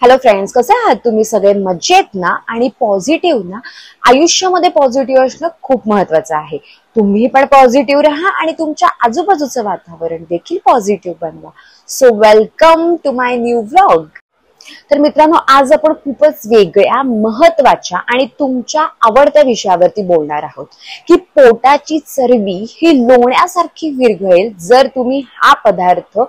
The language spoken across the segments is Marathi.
हॅलो फ्रेंड्स, कसे आहात तुम्ही सगळे? मजेत ना? आणि पॉझिटिव्ह ना? आयुष्यामध्ये पॉझिटिव्ह असणं खूप महत्वाचं आहे. तुम्ही पण पॉझिटिव्ह राहा आणि तुमच्या आजूबाजूचं वातावरण देखील पॉझिटिव्ह बनवा. So welcome to my new vlog. तर मित्रांनो, आज आपण खूपच वेगळ्या, महत्वाच्या आणि तुमच्या आवडत्या विषयावरती बोलणार आहोत की पोटाची चरबी ही लोण्यासारखी विरघळेल जर तुम्ही हा पदार्थ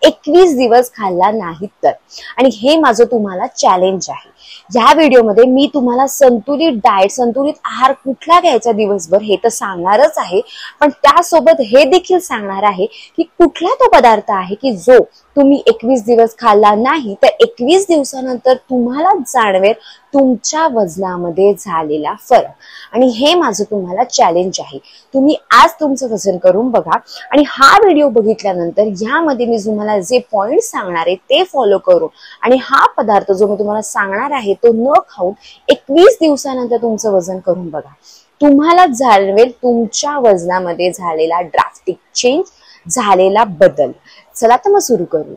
21 दिवस खाल्ला नाही तर. आणि हे माझं तुम्हाला चॅलेंज आहे. या व्हिडिओमध्ये मी तुम्हाला संतुलित डाएट, संतुलित आहार कुठला घ्यायचा दिवसभर हे तर सांगणारच आहे, पण त्यासोबत हे देखील सांगणार आहे की कुठला तो पदार्थ आहे की जो तुम्ही 21 दिवस खाल्ला नाही तर 21 दिवसानंतर तुम्हाला जाणवेल तुमच्या वजनामध्ये झालेला फरक. आणि हे माझं तुम्हाला चॅलेंज आहे. तुम्ही आज तुमचं वजन करून बघा आणि हा व्हिडिओ बघितल्यानंतर यामध्ये मी तुम्हाला जे पॉइंट सांगणार आहे ते फॉलो करून आणि हा पदार्थ जो मी तुम्हाला सांगणार आहे तो न खाऊन 21 दिवसानंतर तुमचं वजन करून बघा. तुम्हाला जाणवेल तुमच्या वजनामध्ये झालेला ड्रास्टिक चेंज, झालेला बदल. चला तर मग सुरू करू.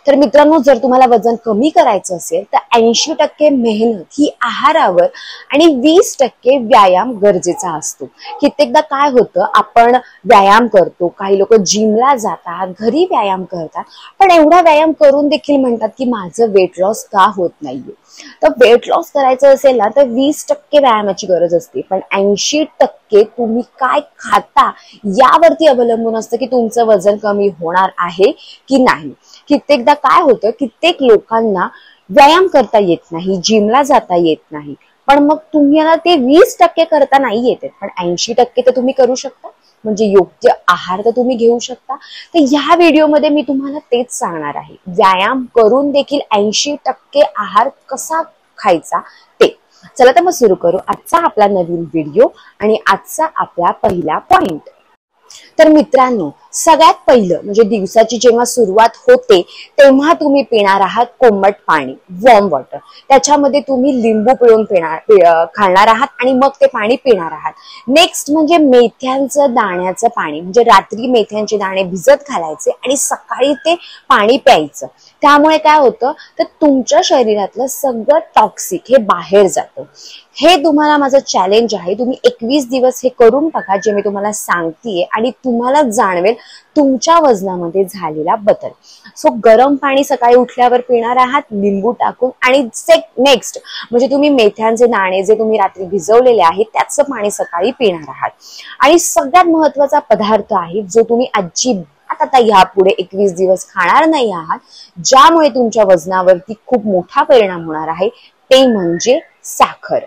तर मित्रांनो, जर तुम्हाला वजन कमी करायचं असेल तर 80% मेहनत ही आहारावर आणि 20% व्यायाम गरजेचा असतो. कित्येकदा काय होतं, आपण व्यायाम करतो, काही लोक जिमला जातात, घरी व्यायाम करतात, पण एवढा व्यायाम करून देखील म्हणतात की माझं वेट लॉस का होत नाहीये. तर वेट लॉस करायचं असेल ना तर 20% व्यायामाची गरज असते, पण 80% तुम्ही काय खाता यावरती अवलंबून असतं की तुमचं वजन कमी होणार आहे की नाही. कित्येकदा काय होतं, कित्येक लोकांना व्यायाम करता येत नाही, जिमला जाता येत नाही, पण मग तुम्हाला ते 20% करता नाही येते, पण 80% तर तुम्ही करू शकता. म्हणजे योग्य आहार तर तुम्ही घेऊ शकता. तर ह्या व्हिडिओमध्ये मी तुम्हाला तेच सांगणार आहे, व्यायाम करून देखील 80% आहार कसा खायचा ते. चला तर मग सुरू करू आजचा आपला नवीन व्हिडिओ आणि आजचा आपला पहिला पॉइंट. तर मित्रांनो, सगळ्यात पहिलं म्हणजे दिवसाची जेव्हा सुरुवात होते तेव्हा तुम्ही पिणार आहात कोमट पाणी, वॉर्म वॉटर. त्याच्यामध्ये तुम्ही लिंबू पिळून खाणार आहात आणि मग ते पाणी पिणार आहात. नेक्स्ट म्हणजे मेथ्यांचं दाण्याचं पाणी, म्हणजे रात्री मेथ्यांचे दाणे भिजत घालायचे आणि सकाळी ते पाणी प्यायचं. त्यामुळे काय होतं तर तुमच्या शरीरातलं सगळं टॉक्सिक हे बाहेर जातं. हे तुम्हाला माझं चॅलेंज आहे. तुम्ही 21 दिवस हे करून बघा जे मी तुम्हाला सांगतेय आणि तुम्हाला जाणवेल तुमच्या वजनामध्ये झालेला बदल. सो गरम पाणी सकाळी उठल्यावर पिणार आहात लिंबू टाकून आणि नेक्स्ट म्हणजे तुम्ही मेथ्यांचे दाणे जे तुम्ही रात्री भिजवलेले आहेत त्याचं पाणी सकाळी पिणार आहात. आणि सगळ्यात महत्वाचा पदार्थ आहे जो तुम्ही आता यापुढे 21 दिवस खाणार नाही आहात, ज्यामुळे तुमच्या वजनावरती खूप मोठा परिणाम होणार आहे, ते म्हणजे साखर.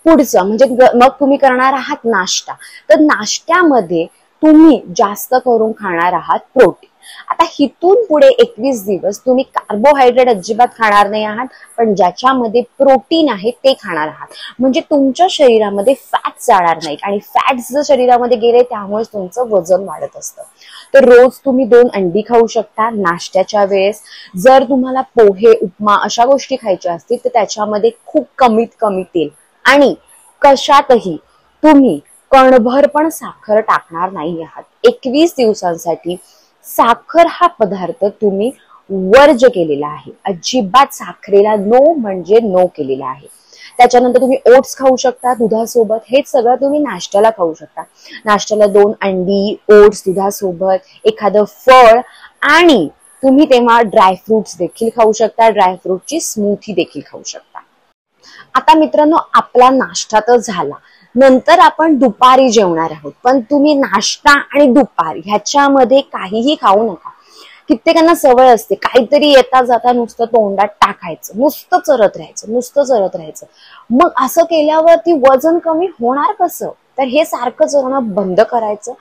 पुढचं म्हणजे मग तुम्ही करणार आहात नाश्ता. तर नाश्त्यामध्ये तुम्ही जास्त करून खाणार आहात प्रोटीन. आता हिथून पुढे 21 दिवस तुम्ही कार्बोहायड्रेट अजिबात खाणार नाही आहात, पण ज्याच्यामध्ये प्रोटीन आहे ते खाणार आहात. म्हणजे तुमच्या शरीरामध्ये फॅट जाणार नाहीत आणि फॅट्स जर शरीरामध्ये गेले त्यामुळे तुमचं वजन वाढत असतं. तर रोज तुम्ही 2 अंडी खाऊ शकता नाश्त्याच्या वेळेस. जर तुम्हाला पोहे, उपमा अशा गोष्टी खायच्या असतील तर त्याच्यामध्ये खूप कमीत कमी तेल आणि कशातही तुम्ही कणभर पण साखर टाकणार नाही आहात. 21 दिवसांसाठी साखर हा पदार्थ तुम्ही वर्ज केलेला आहे. अजिबात साखरेला नो म्हणजे नो केलेला आहे. त्याच्यानंतर तुम्ही ओट्स खाऊ शकता दुधासोबत. हे सगळं तुम्ही नाश्त्याला खाऊ शकता. नाश्त्याला 2 अंडी, ओट्स दुधासोबत, एखादं फळ आणि तुम्ही तेव्हा ड्रायफ्रुट्स देखील खाऊ शकता. ड्रायफ्रुटची स्मूथी देखील खाऊ शकता. आता मित्रांनो, आपला नाश्ता तर झाला, नंतर आपण दुपारी जेवणार आहोत. पण तुम्ही नाश्ता आणि दुपार ह्याच्यामध्ये काहीही खाऊ नका. कित्येकांना सवय असते काहीतरी येता जाता नुसतं तोंडात टाकायचं, नुसतं चरत राहायचं. मग असं केल्यावरती वजन कमी होणार कसं? तर हे सारखं चरणं बंद करायचं.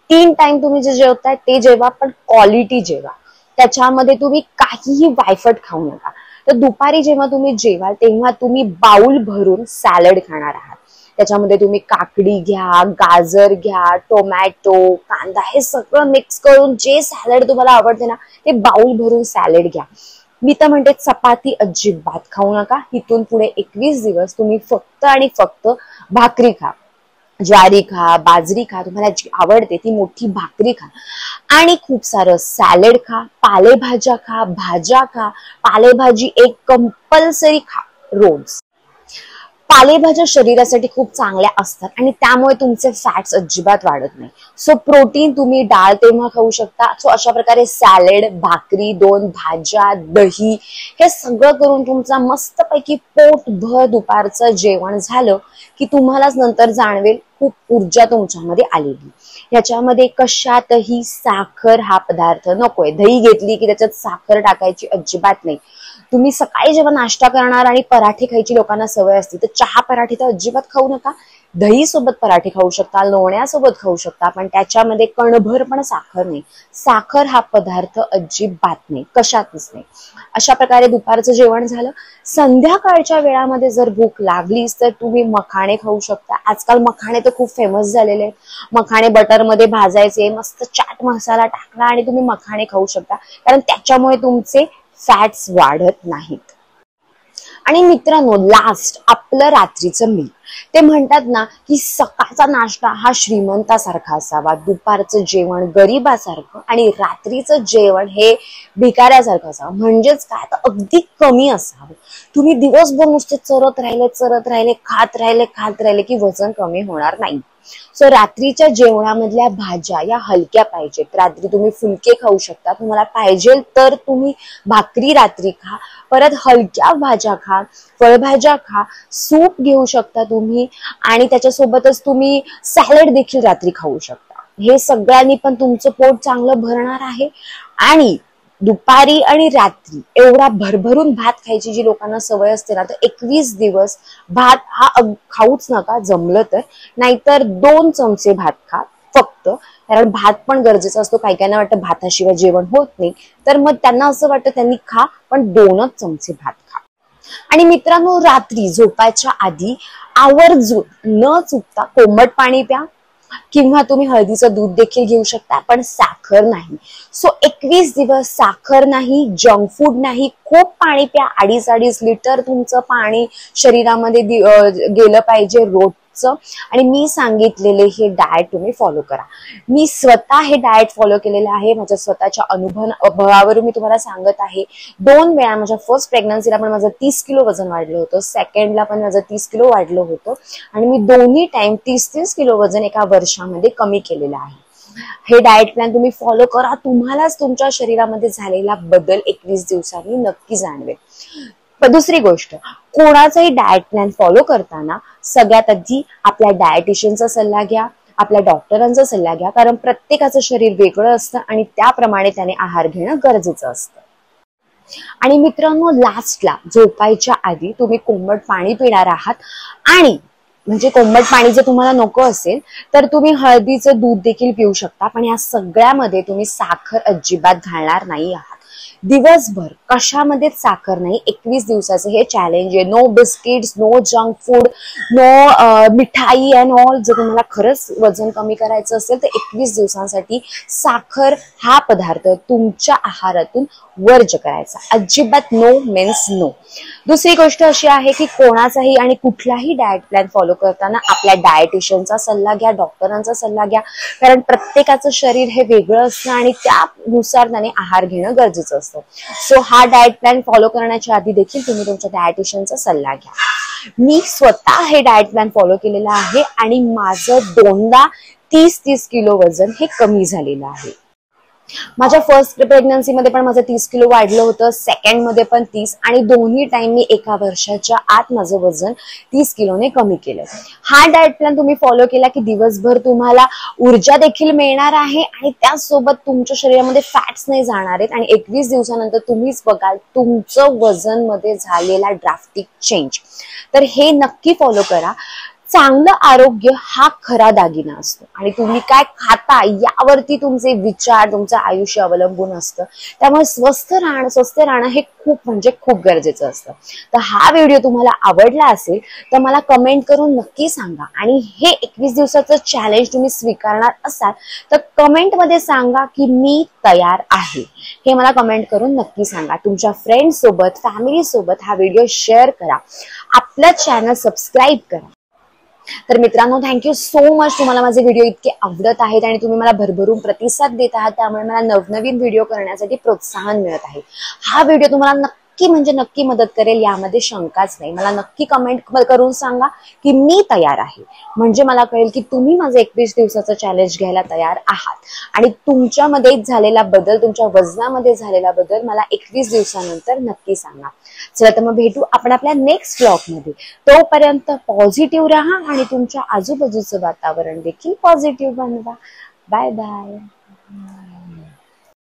3 टाइम तुम्ही जे जेवताय ते जेवा, पण क्वालिटी जेवा. त्याच्यामध्ये तुम्ही काहीही वायफट खाऊ नका. तर दुपारी जेव्हा तुम्ही जेवाल तेव्हा तुम्ही बाउल भरून सॅलड खाणार आहात. त्याच्यामध्ये तुम्ही काकडी घ्या, गाजर घ्या, टोमॅटो, कांदा हे सगळं मिक्स करून जे सॅलड तुम्हाला आवडते ना ते बाउल भरून सॅलड घ्या. मी तर म्हणते चपाती अजिबात खाऊ नका. इथून पुढे 21 दिवस तुम्ही फक्त आणि फक्त भाकरी खा. ज्वारी खा, बाजरी खा, तुम्हाला जी आवडते ती मोठी भाकरी खा आणि खूप सारं सॅलड खा, पालेभाज्या खा, भाज्या खा. पालेभाजी एक कंपल्सरी खा रोज. पालेभाज्या शरीरासाठी खूप चांगल्या असतात आणि त्यामुळे तुमचे फॅट्स अजिबात वाढत नाही. सो प्रोटीन तुम्ही डाळ तेव्हा खाऊ शकता. सो अशा प्रकारे सॅलड, भाकरी, 2 भाज्या, दही हे सगळं करून तुमचा मस्तपैकी पोटभर दुपारचं जेवण झालं की तुम्हालाच नंतर जाणवेल खूप ऊर्जा तुमच्यामध्ये आलेली. याच्यामध्ये कशातही साखर हा पदार्थ नकोय. दही घेतली की त्याच्यात साखर टाकायची अजिबात नाही. तुम्ही सकाळी जेव्हा नाश्ता करणार आणि पराठे खायची लोकांना सवय असते तर चहा पराठे तर अजिबात खाऊ नका. दही सोबत पराठे खाऊ शकता, लोण्यासोबत खाऊ शकता, पण त्याच्यामध्ये कणभर पण साखर नाही. साखर हा पदार्थ अजिबात नाही, कशातच नाही. अशा प्रकारे दुपारचं जेवण झालं. संध्याकाळच्या वेळामध्ये जर भूक लागलीच तर तुम्ही मखाणे खाऊ शकता. आजकाल मखाणे तर खूप फेमस झालेले आहेत. मखाणे बटरमध्ये भाजायचे, मस्त चाट मसाला टाकला आणि तुम्ही मखाणे खाऊ शकता, कारण त्याच्यामुळे तुमचे फॅट्स वाढत नाहीत. आणि मित्रांनो, लास्ट आपलं रात्रीचं मील. ते म्हणतात ना की सकाळचा नाश्ता हा श्रीमंतासारखा असावा, दुपारचं जेवण गरीबासारखं आणि रात्रीचं जेवण हे भिकाऱ्यासारखं असावं. म्हणजेच काय, तर अगदी कमी असावं. तुम्ही दिवसभर नुसते चरत राहिले, खात राहिले की वजन कमी होणार नाही. सो रात्रीच्या जेवणामधल्या भाज्या या हलक्या पाहिजेत. रात्री तुम्ही फुलके खाऊ शकता, तुम्हाला पाहिजे तर तुम्ही भाकरी रात्री खा. परत हलक्या भाज्या खा, फळभाज्या खा, सूप घेऊ शकता तुम्ही आणि त्याच्यासोबतच तुम्ही सॅलड देखील रात्री खाऊ शकता. हे सगळ्यांनी पण तुमचं पोट चांगलं भरणार आहे. आणि दुपारी आणि रात्री एवढा भरभरून भात खायची जी लोकांना सवय असते ना, तर 21 दिवस भात हा खाऊच नका जमलं तर. नाहीतर 2 चमचे भात खा फक्त, कारण भात पण गरजेचा असतो. काही काहींना वाटतं भाताशिवाय जेवण होत नाही, तर मग त्यांना असं वाटतं त्यांनी खा, पण 2च चमचे भात खा. आणि मित्रांनो, रात्री झोपायच्या आधी आवर्जून न चुकता कोमट पाणी प्या किंवा तुम्ही हळदीचं दूध देखील घेऊ शकता, पण साखर नाही. सो 21 दिवस साखर नाही, जंक फूड नाही, खूप पाणी प्या. 2.5 लिटर तुमचं पाणी शरीरामध्ये गेलं पाहिजे रोजचं. आणि मी सांगितलेले हे डाएट तुम्ही फॉलो करा. मी स्वतः हे डाएट फॉलो केलेलं आहे. माझ्या स्वतःच्या अनुभवावरून मी तुम्हाला सांगत आहे. 2 वेळा माझ्या फर्स्ट प्रेग्नन्सीला पण माझं 30 किलो वजन वाढलं होतं, सेकंडला पण माझं 30 किलो वाढलं होतं आणि मी दोन्ही टाइम 30-30 किलो वजन एका वर्षामध्ये कमी केलेलं आहे. हे डाएट प्लॅन तुम्ही फॉलो करा, तुम्हालाच तुमच्या शरीरामध्ये झालेला बदल 21 दिवसांनी नक्की जाणवेल. दुसरी गोष्ट, कोणाचाही डाएट प्लॅन फॉलो करताना सगळ्यात आधी आपल्या डायटिशियनचा सल्ला घ्या, आपल्या डॉक्टरांचा सल्ला घ्या, कारण प्रत्येकाचं शरीर वेगळं असतं आणि त्याप्रमाणे त्याने आहार घेणं गरजेचं असतं. आणि मित्रांनो, लास्टला झोपायच्या आधी तुम्ही कोमट पाणी पिणार आहात. आणि म्हणजे कोमट पाणी जर तुम्हाला नको असेल तर तुम्ही हळदीचं दूध देखील पिऊ शकता, पण या सगळ्यामध्ये तुम्ही साखर अजिबात घालणार नाही आहात. दिवसभर कशामध्येच साखर नाही. 21 दिवसाचं हे चॅलेंज आहे. No biscuits, no junk food, no mithai and all. जर तुम्हाला खरंच वजन कमी करायचं असेल तर 21 दिवसांसाठी साखर हा पदार्थ तुमच्या आहारातून वर्ज करायचा. अजिबात नो मीन्स नो. दुसरी गोष्ट अशी आहे की कोणाचाही आणि कुठलाही डाएट प्लॅन फॉलो करताना आपल्या डायटिशियनचा सल्ला घ्या, डॉक्टरांचा सल्ला घ्या, कारण प्रत्येकाचं शरीर हे वेगळं असतं आणि त्यानुसार त्याने आहार घेणं गरजेचं असतं. सो हा डाएट प्लॅन फॉलो करण्याच्या आधी देखील तुम्ही तुमच्या डायटिशियनचा सल्ला घ्या. मी स्वतः हे डाएट प्लॅन फॉलो केलेलं आहे आणि माझं 2दा 30-30 किलो वजन हे कमी झालेलं आहे. माझ्या फर्स्ट प्रेग्नन्सीमध्ये पण माझं 30 किलो वाढलं होतं, सेकंड मध्ये पण 30, आणि दोन्ही टाइम मी एका वर्षाच्या आत माझं वजन 30 किलोने कमी केलं. हा डाएट प्लॅन तुम्ही फॉलो केला की दिवसभर तुम्हाला ऊर्जा देखील मिळणार आहे आणि त्यासोबत तुमच्या शरीरामध्ये फॅट्स नाही जाणार आहेत आणि 21 दिवसानंतर तुम्हीच बघाल तुमचं वजन मध्ये झालेला ड्रास्टिक चेंज. तर हे नक्की फॉलो करा. चांगलं आरोग्य हा खरा दागिना असतो आणि तुम्ही काय खाता यावरती तुमचे विचार, तुमचं आयुष्य अवलंबून असतं. त्यामुळे स्वस्थ राहणं हे खूप म्हणजे खूप गरजेचं असतं. तर हा व्हिडिओ तुम्हाला आवडला असेल तर मला कमेंट करून नक्की सांगा. आणि हे 21 दिवसाचं चॅलेंज तुम्ही स्वीकारणार असाल तर कमेंटमध्ये सांगा की मी तयार आहे. हे मला कमेंट करून नक्की सांगा. तुमच्या फ्रेंड्स सोबत, फॅमिली सोबत हा व्हिडिओ शेअर करा. आपलं चॅनल सबस्क्राईब करा. तर मित्रांनो, थँक्यू सो मच. तुम्हाला माझे व्हिडिओ इतके आवडत आहेत आणि तुम्ही मला भरभरून प्रतिसाद देत आहात, त्यामुळे मला नवनवीन व्हिडिओ करण्यासाठी प्रोत्साहन मिळत आहे. हा व्हिडिओ तुम्हाला नक्की म्हणजे नक्की मदत करेल, यामध्ये शंकाच नाही. मला नक्की कमेंट करून सांगा की मी तयार आहे, म्हणजे मला कळेल की तुम्ही माझं 21 दिवसाचं चॅलेंज घ्यायला तयार आहात. आणि तुमच्यामध्ये झालेला बदल, तुमच्या वजनामध्ये झालेला बदल मला 21 दिवसानंतर नक्की सांगा. चला तर मग भेटू आपण आपल्या नेक्स्ट ब्लॉग मध्ये. तोपर्यंत पॉझिटिव्ह राहा आणि तुमच्या आजूबाजूचं वातावरण देखील पॉझिटिव्ह बनवा. Bye bye.